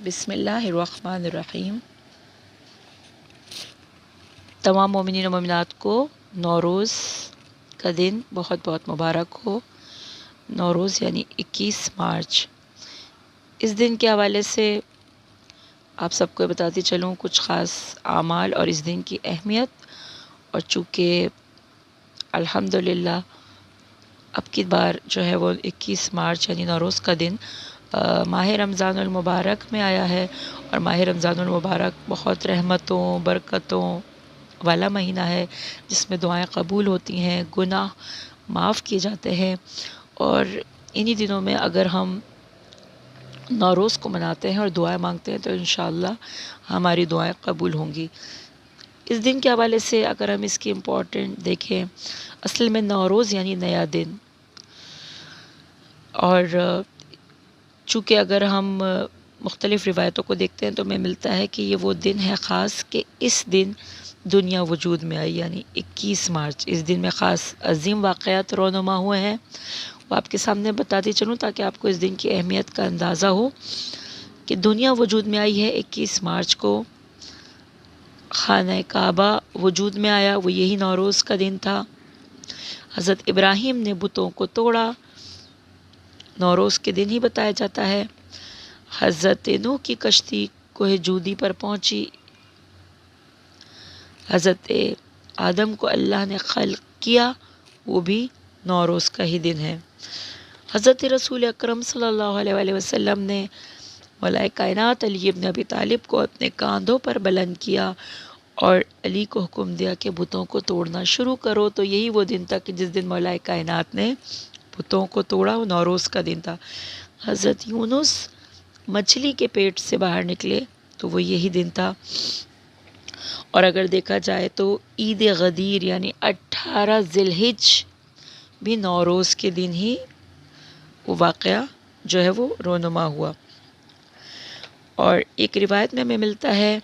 بسم اللہ الرحمن الرحیم۔ تمام مومنین و مومنات کو نوروز کا دن بہت بہت مبارک ہو۔ نوروز یعنی 21 مارچ۔ اس دن کے حوالے سے آپ سب کو بتاتی چلوں کچھ خاص اعمال اور اس دن کی اہمیت، اور چونکہ الحمدللہ اب کی بار جو ہے وہ 21 مارچ یعنی نوروز کا دن ماہ رمضان المبارک میں آیا ہے، اور ماہ رمضان المبارک بہت رحمتوں برکتوں والا مہینہ ہے، جس میں دعائیں قبول ہوتی ہیں، گناہ معاف کیے جاتے ہیں، اور انہی دنوں میں اگر ہم نوروز کو مناتے ہیں اور دعائیں مانگتے ہیں تو انشاءاللہ ہماری دعائیں قبول ہوں گی۔ اس دن کے حوالے سے اگر ہم اس کی امپورٹنٹ دیکھیں، اصل میں نوروز یعنی نیا دن، اور چونکہ اگر ہم مختلف روایتوں کو دیکھتے ہیں تو ہمیں ملتا ہے کہ یہ وہ دن ہے خاص کہ اس دن دنیا وجود میں آئی، یعنی 21 مارچ۔ اس دن میں خاص عظیم واقعات رونما ہوئے ہیں، وہ آپ کے سامنے بتاتی چلوں تاکہ آپ کو اس دن کی اہمیت کا اندازہ ہو کہ دنیا وجود میں آئی ہے 21 مارچ کو۔ خانہ کعبہ وجود میں آیا، وہ یہی نوروز کا دن تھا۔ حضرت ابراہیم نے بتوں کو توڑا، نوروز کے دن ہی بتایا جاتا ہے۔ حضرت نوح کی کشتی کوہ جودی پر پہنچی۔ حضرت آدم کو اللہ نے خلق کیا، وہ بھی نوروز کا ہی دن ہے۔ حضرت رسول اکرم صلی اللہ علیہ وآلہ وسلم نے مولا کائنات علی ابن ابی طالب کو اپنے کاندھوں پر بلند کیا اور علی کو حکم دیا کہ بتوں کو توڑنا شروع کرو، تو یہی وہ دن تھا کہ جس دن مولا کائنات نے بتوں کو توڑا، وہ نوروز کا دن تھا۔ حضرت یونس مچھلی کے پیٹ سے باہر نکلے تو وہ یہی دن تھا۔ اور اگر دیکھا جائے تو عید غدیر یعنی 18 ذی الحج بھی نوروز کے دن ہی وہ واقعہ جو ہے وہ رونما ہوا۔ اور ایک روایت میں ہمیں ملتا ہے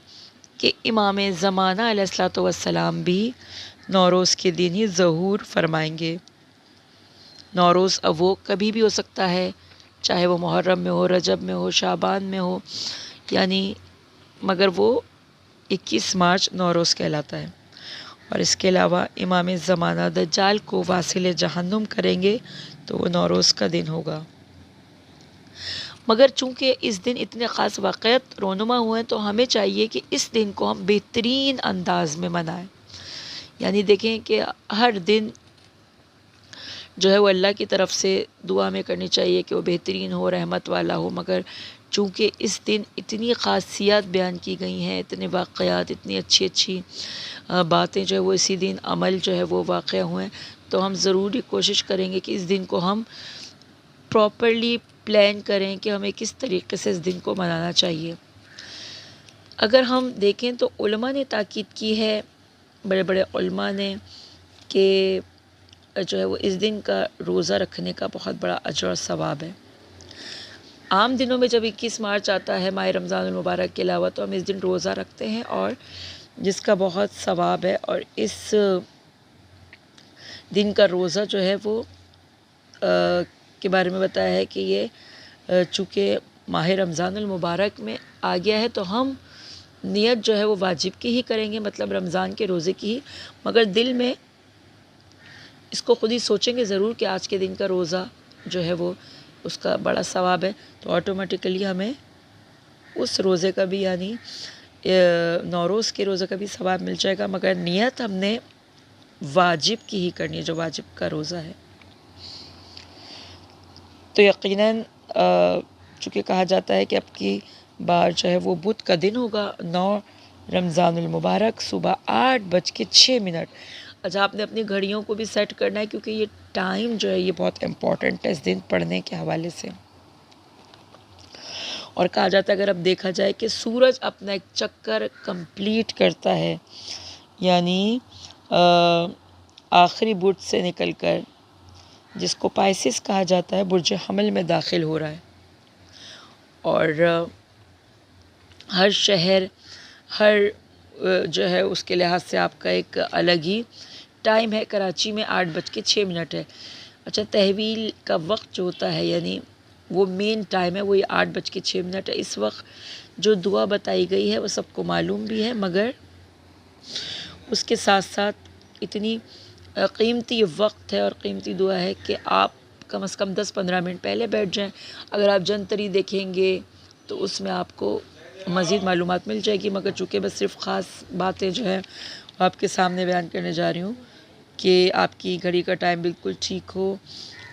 کہ امام زمانہ علیہ الصلوۃ والسلام بھی نوروز کے دن ہی ظہور فرمائیں گے۔ نوروز اب وہ کبھی بھی ہو سکتا ہے، چاہے وہ محرم میں ہو، رجب میں ہو، شعبان میں ہو، یعنی مگر وہ 21 مارچ نوروز کہلاتا ہے۔ اور اس کے علاوہ امام زمانہ دجال کو واصل جہنم کریں گے تو وہ نوروز کا دن ہوگا۔ مگر چونکہ اس دن اتنے خاص واقعات رونما ہوئے ہیں تو ہمیں چاہیے کہ اس دن کو ہم بہترین انداز میں منائیں۔ یعنی دیکھیں کہ ہر دن جو ہے وہ اللہ کی طرف سے دعا میں کرنی چاہیے کہ وہ بہترین ہو، رحمت والا ہو، مگر چونکہ اس دن اتنی خاصیات بیان کی گئی ہیں، اتنے واقعات، اتنی اچھی اچھی باتیں جو ہے وہ اسی دن عمل جو ہے وہ واقع ہوئے، تو ہم ضروری کوشش کریں گے کہ اس دن کو ہم پراپرلی پلان کریں کہ ہمیں کس طریقے سے اس دن کو منانا چاہیے۔ اگر ہم دیکھیں تو علماء نے تاکید کی ہے، بڑے بڑے علماء نے، کہ جو ہے وہ اس دن کا روزہ رکھنے کا بہت بڑا اجر اور ثواب ہے۔ عام دنوں میں جب 21 مارچ آتا ہے ماہ رمضان المبارک کے علاوہ تو ہم اس دن روزہ رکھتے ہیں، اور جس کا بہت ثواب ہے، اور اس دن کا روزہ جو ہے وہ کے بارے میں بتایا ہے کہ یہ چونکہ ماہ رمضان المبارک میں آ گیا ہے تو ہم نیت جو ہے وہ واجب کی ہی کریں گے، مطلب رمضان کے روزے کی ہی، مگر دل میں اس کو خود ہی سوچیں گے ضرور کہ آج کے دن کا روزہ جو ہے وہ اس کا بڑا ثواب ہے، تو آٹومیٹیکلی ہمیں اس روزے کا بھی یعنی نوروز کے روزے کا بھی ثواب مل جائے گا، مگر نیت ہم نے واجب کی ہی کرنی ہے، جو واجب کا روزہ ہے۔ تو یقیناً چونکہ کہا جاتا ہے کہ اب کی بار جو ہے وہ بدھ کا دن ہوگا، 9 رمضان المبارک، صبح 8:06۔ اچھا، آپ نے اپنی گھڑیوں کو بھی سیٹ کرنا ہے کیونکہ یہ ٹائم جو ہے یہ بہت امپورٹنٹ ہے اس دن پڑھنے کے حوالے سے۔ اور کہا جاتا ہے اگر اب دیکھا جائے کہ سورج اپنا ایک چکر کمپلیٹ کرتا ہے، یعنی آخری برج سے نکل کر، جس کو پائسس کہا جاتا ہے، برج حمل میں داخل ہو رہا ہے، اور ہر شہر ہر جو ہے اس کے لحاظ سے آپ کا ایک الگ ہی ٹائم ہے۔ کراچی میں 8:06 ہے۔ اچھا، تحویل کا وقت جو ہوتا ہے یعنی وہ مین ٹائم ہے، وہی 8:06 ہے۔ اس وقت جو دعا بتائی گئی ہے وہ سب کو معلوم بھی ہے، مگر اس کے ساتھ ساتھ اتنی قیمتی وقت ہے اور قیمتی دعا ہے کہ آپ کم از کم 10-15 منٹ پہلے بیٹھ جائیں۔ اگر آپ جنتری دیکھیں گے تو اس میں آپ کو مزید معلومات مل جائے گی، مگر چونکہ بس صرف خاص باتیں جو ہیں آپ کے سامنے بیان کرنے جا رہی ہوں کہ آپ کی گھڑی کا ٹائم بالکل ٹھیک ہو،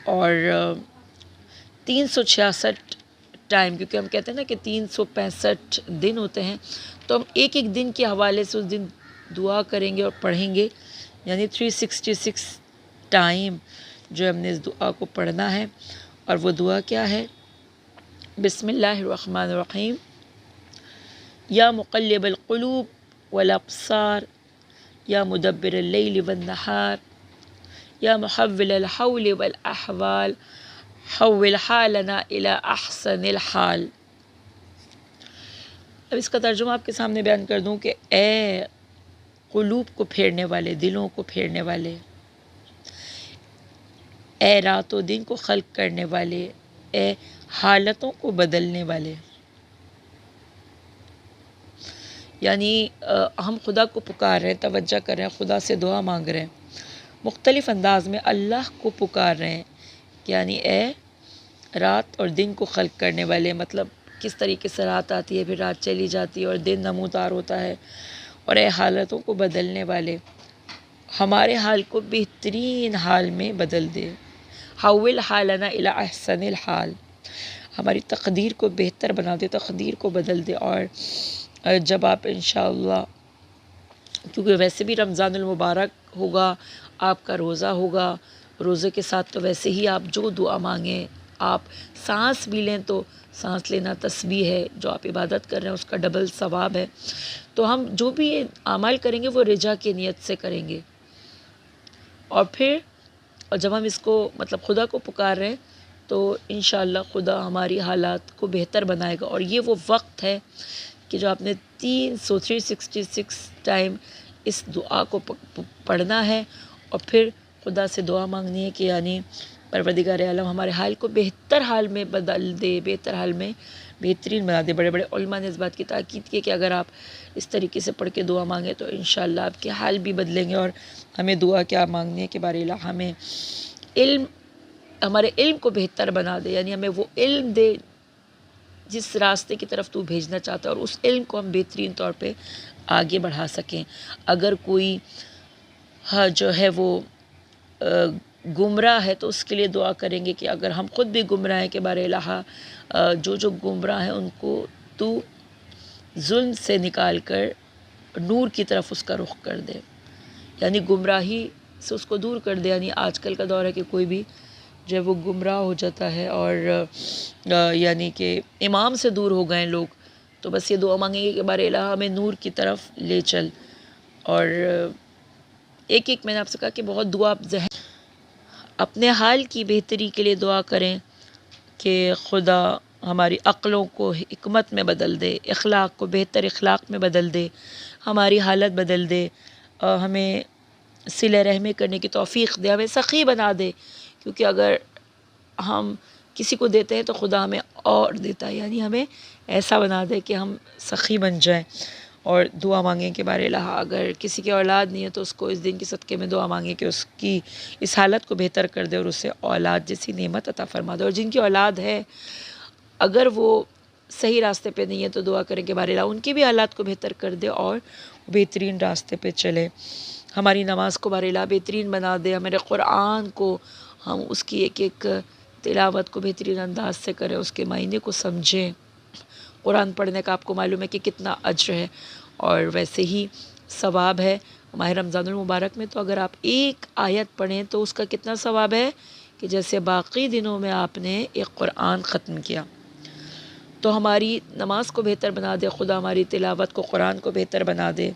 اور 366 ٹائم، کیونکہ ہم کہتے ہیں نا کہ 365 دن ہوتے ہیں، تو ہم ایک ایک دن کے حوالے سے اس دن دعا کریں گے اور پڑھیں گے، یعنی 366 ٹائم جو ہم نے اس دعا کو پڑھنا ہے۔ اور وہ دعا کیا ہے؟ بسم اللہ الرحمن الرحیم، یا مقلب القلوب والابصار، یا مدبر اللیل والنہار، یا محول الحول والاحوال، حول حالنا الی احسن الحال۔ اب اس کا ترجمہ آپ کے سامنے بیان کر دوں کہ اے قلوب کو پھیرنے والے، دلوں کو پھیرنے والے، اے رات و دن کو خلق کرنے والے، اے حالتوں کو بدلنے والے، یعنی ہم خدا کو پکار رہے ہیں، توجہ کر رہے ہیں، خدا سے دعا مانگ رہے ہیں، مختلف انداز میں اللہ کو پکار رہے ہیں، یعنی اے رات اور دن کو خلق کرنے والے، مطلب کس طریقے سے رات آتی ہے، پھر رات چلی جاتی ہے اور دن نمودار ہوتا ہے، اور اے حالتوں کو بدلنے والے، ہمارے حال کو بہترین حال میں بدل دے، حول حالنا الی احسن الحال، ہماری تقدیر کو بہتر بنا دے، تقدیر کو بدل دے۔ اور جب آپ انشاءاللہ، کیونکہ ویسے بھی رمضان المبارک ہوگا، آپ کا روزہ ہوگا، روزے کے ساتھ تو ویسے ہی آپ جو دعا مانگیں، آپ سانس بھی لیں تو سانس لینا تسبیح ہے، جو آپ عبادت کر رہے ہیں اس کا ڈبل ثواب ہے۔ تو ہم جو بھی اعمال کریں گے وہ رجا کی نیت سے کریں گے، اور پھر جب ہم اس کو مطلب خدا کو پکار رہے ہیں تو انشاءاللہ خدا ہماری حالات کو بہتر بنائے گا۔ اور یہ وہ وقت ہے کہ جو آپ نے 366 ٹائم اس دعا کو پڑھنا ہے، اور پھر خدا سے دعا مانگنی ہے کہ یعنی پروردگار عالم ہمارے حال کو بہتر حال میں بدل دے، بہتر حال میں بہترین بنا دے۔ بڑے بڑے علماء نے اس بات کی تاکید کی کہ اگر آپ اس طریقے سے پڑھ کے دعا مانگیں تو انشاءاللہ آپ کے حال بھی بدلیں گے۔ اور ہمیں دعا کیا مانگنی ہے کہ بارے الہ ہمیں علم، ہمارے علم کو بہتر بنا دے، یعنی ہمیں وہ علم دے جس راستے کی طرف تو بھیجنا چاہتا ہے، اور اس علم کو ہم بہترین طور پہ آگے بڑھا سکیں۔ اگر کوئی جو ہے وہ گمراہ ہے تو اس کے لیے دعا کریں گے کہ اگر ہم خود بھی گمراہ ہیں کہ بارے الہ جو گمراہ ہیں ان کو تو ظلم سے نکال کر نور کی طرف اس کا رخ کر دے، یعنی گمراہی سے اس کو دور کر دے۔ یعنی آج کل کا دور ہے کہ کوئی بھی جو ہے وہ گمراہ ہو جاتا ہے، اور یعنی کہ امام سے دور ہو گئے لوگ، تو بس یہ دعا مانگیں گے کہ بارے الہ ہمیں نور کی طرف لے چل۔ اور ایک میں نے آپ سے کہا کہ بہت دعا ذہن، اپنے حال کی بہتری کے لیے دعا کریں کہ خدا ہماری عقلوں کو حکمت میں بدل دے، اخلاق کو بہتر اخلاق میں بدل دے، ہماری حالت بدل دے، ہمیں صلہ رحمی کرنے کی توفیق دے، ہمیں سخی بنا دے، کیونکہ اگر ہم کسی کو دیتے ہیں تو خدا ہمیں اور دیتا ہے، یعنی ہمیں ایسا بنا دے کہ ہم سخی بن جائیں۔ اور دعا مانگیں کہ بارے الہ اگر کسی کی اولاد نہیں ہے تو اس کو اس دن کے صدقے میں دعا مانگیں کہ اس کی اس حالت کو بہتر کر دے اور اسے اولاد جیسی نعمت عطا فرما دے۔ اور جن کی اولاد ہے اگر وہ صحیح راستے پہ نہیں ہے تو دعا کریں کہ بارے الہ ان کی بھی حالات کو بہتر کر دے اور بہترین راستے پہ چلے۔ ہماری نماز کو بارے الہ بہترین بنا دے، ہمارے قرآن کو ہم اس کی ایک تلاوت کو بہترین انداز سے کریں، اس کے معنی کو سمجھیں۔ قرآن پڑھنے کا آپ کو معلوم ہے کہ کتنا اجر ہے، اور ویسے ہی ثواب ہے ماہ رمضان المبارک میں، تو اگر آپ ایک آیت پڑھیں تو اس کا کتنا ثواب ہے کہ جیسے باقی دنوں میں آپ نے ایک قرآن ختم کیا۔ تو ہماری نماز کو بہتر بنا دے خدا، ہماری تلاوت کو، قرآن کو بہتر بنا دے،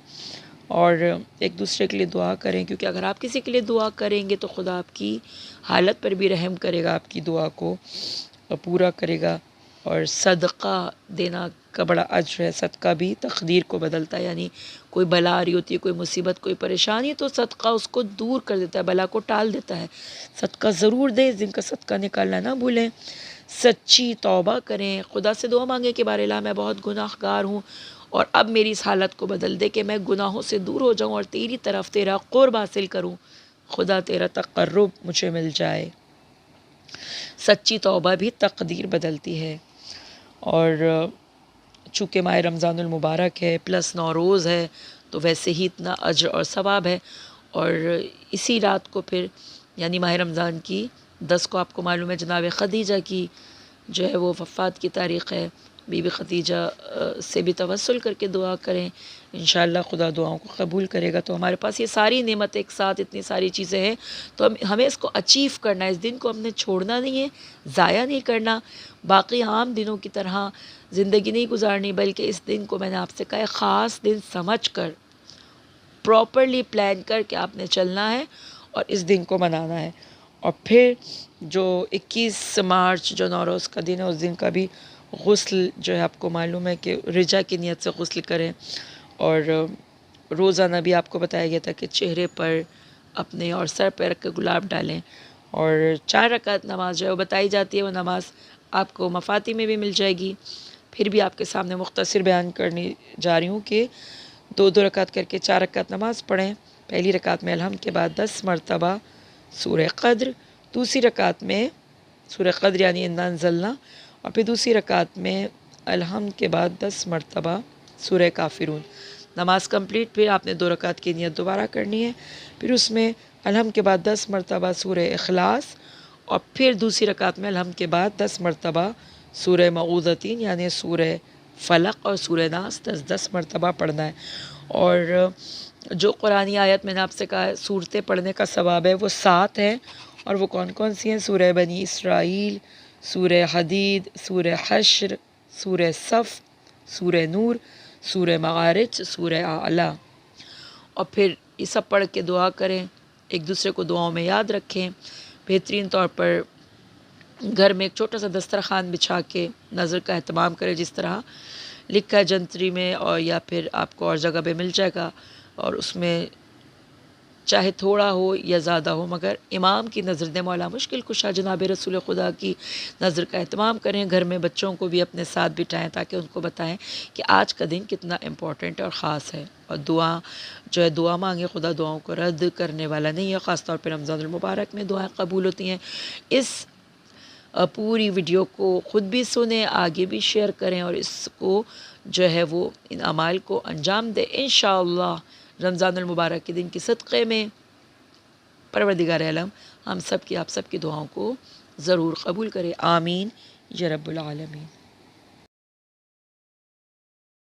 اور ایک دوسرے کے لیے دعا کریں، کیونکہ اگر آپ کسی کے لیے دعا کریں گے تو خدا آپ کی حالت پر بھی رحم کرے گا، آپ کی دعا کو پورا کرے گا۔ اور صدقہ دینا کا بڑا اجر ہے، صدقہ بھی تقدیر کو بدلتا ہے، یعنی کوئی بلا آ رہی ہوتی ہے، کوئی مصیبت، کوئی پریشانی، تو صدقہ اس کو دور کر دیتا ہے، بلا کو ٹال دیتا ہے۔ صدقہ ضرور دیں، اس دن کا صدقہ نکالنا نہ بھولیں۔ سچی توبہ کریں، خدا سے دعا مانگیں کہ بار الہ میں بہت گناہ گار ہوں اور اب میری اس حالت کو بدل دے کہ میں گناہوں سے دور ہو جاؤں اور تیری طرف تیرا قرب حاصل کروں، خدا تیرا تقرب مجھے مل جائے۔ سچی توبہ بھی تقدیر بدلتی ہے۔ اور چونکہ ماہ رمضان المبارک ہے پلس نوروز ہے تو ویسے ہی اتنا اجر اور ثواب ہے، اور اسی رات کو پھر یعنی ماہ رمضان کی 10 کو آپ کو معلوم ہے جناب خدیجہ کی جو ہے وہ وفات کی تاریخ ہے۔ بی بی خدیجہ سے بھی توسل کر کے دعا کریں، انشاءاللہ خدا دعاؤں کو قبول کرے گا۔ تو ہمارے پاس یہ ساری نعمت ایک ساتھ اتنی ساری چیزیں ہیں، تو ہمیں اس کو اچیو کرنا ہے، اس دن کو ہم نے چھوڑنا نہیں ہے، ضائع نہیں کرنا، باقی عام دنوں کی طرح زندگی نہیں گزارنی، بلکہ اس دن کو میں نے آپ سے کہا ہے خاص دن سمجھ کر پراپرلی پلان کر کے آپ نے چلنا ہے اور اس دن کو منانا ہے۔ اور پھر جو 21 مارچ جو نوروز کا دن ہے اس دن کا بھی غسل جو ہے آپ کو معلوم ہے کہ رجا کی نیت سے غسل کریں، اور روزانہ بھی آپ کو بتایا گیا تھا کہ چہرے پر اپنے اور سر پہ رکھ کے گلاب ڈالیں، اور 4 رکعت نماز جو ہے وہ بتائی جاتی ہے، وہ نماز آپ کو مفاتی میں بھی مل جائے گی۔ پھر بھی آپ کے سامنے مختصر بیان کرنے جا رہی ہوں کہ 2 رکعت کر کے 4 رکعت نماز پڑھیں۔ پہلی رکعت میں الحمد کے بعد 10 مرتبہ سورہ قدر، دوسری رکعت میں سورہ قدر یعنی انا انزلنا، اور پھر دوسری رکعت میں الحمد کے بعد 10 مرتبہ سورہ کافرون۔ نماز کمپلیٹ، پھر آپ نے 2 رکعت کی نیت دوبارہ کرنی ہے، پھر اس میں الحمد کے بعد 10 مرتبہ سورہ اخلاص، اور پھر دوسری رکعت میں الحمد کے بعد 10 مرتبہ سورہ معوذتین یعنی سورہ فلق اور سورہ ناس 10 مرتبہ پڑھنا ہے۔ اور جو قرآنی آیت میں نے آپ سے کہا ہے سورتیں پڑھنے کا ثواب ہے وہ 7 ہیں، اور وہ کون کون سی ہیں؟ سورہ بنی اسرائیل، سورہ حدید، سورہ حشر، سورہ صف، سورہ نور، سورہ معارج، سورہ اعلیٰ۔ اور پھر یہ سب پڑھ کے دعا کریں، ایک دوسرے کو دعاؤں میں یاد رکھیں۔ بہترین طور پر گھر میں ایک چھوٹا سا دسترخوان بچھا کے نظر کا اہتمام کریں، جس طرح لکھا ہے جنتری میں، اور یا پھر آپ کو اور جگہ پہ مل جائے گا، اور اس میں چاہے تھوڑا ہو یا زیادہ ہو مگر امام کی نظر دیں، مولا مشکل کشا جناب رسول خدا کی نظر کا اہتمام کریں۔ گھر میں بچوں کو بھی اپنے ساتھ بٹھائیں تاکہ ان کو بتائیں کہ آج کا دن کتنا امپورٹنٹ اور خاص ہے، اور دعا جو ہے دعا مانگے، خدا دعاؤں کو رد کرنے والا نہیں ہے، خاص طور پہ رمضان المبارک میں دعائیں قبول ہوتی ہیں۔ اس پوری ویڈیو کو خود بھی سنیں، آگے بھی شیئر کریں، اور اس کو جو ہے وہ ان اعمال کو انجام دیں انشاءاللہ۔ رمضان المبارک کے دن کی صدقے میں پروردگار عالم ہم سب کی آپ سب کی دعاؤں کو ضرور قبول کرے، آمین یا رب العالمین۔